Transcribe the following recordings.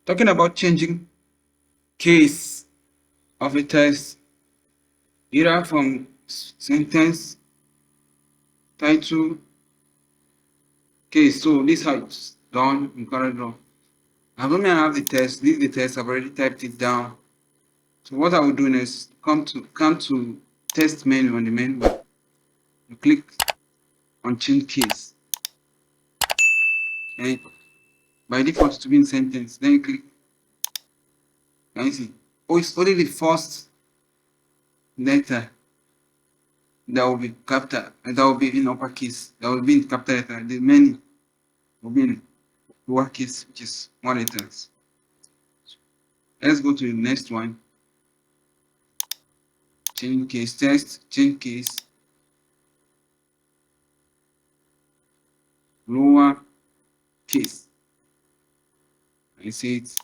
Talking about changing case of a text, either from sentence, title, case. So this is how it's done in CorelDRAW. As long as I have the text, this is the text, I've already typed it down. So what I will do is come to text menu on the menu bar. You click on change case. And by default to be in sentence, then you click. Can you see? Oh, it's only the first letter that will be capital, and that will be in uppercase. That will be in capital letter. The many will be in lowercase, which is more letters. Let's go to the next one. Change case text, change case, lower case. I see it.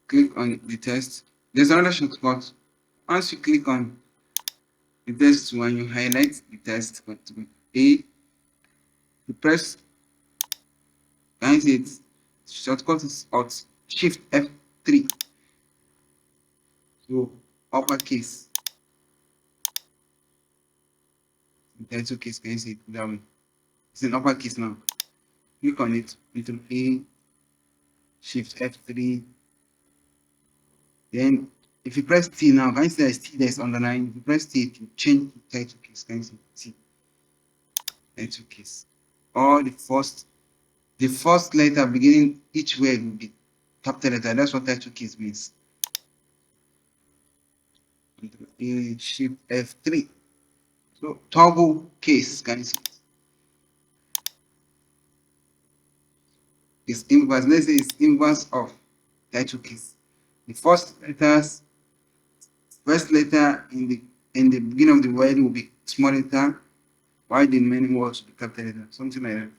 Click on the text. There's another shortcut. Once you click on the text when you highlight the text, but A, you press, can you see it? Shortcut is Alt Shift F3. So uppercase. Title case, can you see it that way? It's in uppercase now. Click on it, into A, Shift F3. Then if you press T now, can you see there's T that's underlined? If you press T to change the title case, can you see T? Title case. Or the first letter beginning each word will be capital letter. That's what title case means. A, Shift F3. So toggle case, can you see? It's inverse. Let's say it's inverse of title case. The first letter in the beginning of the word will be small letter, while the remaining words will be capital letter. Something like that.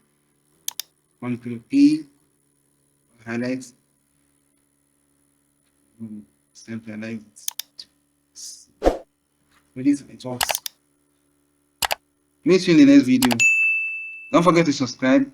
Control P, highlight, centralize it. So this it works. Meet you in the next video. Don't forget to subscribe.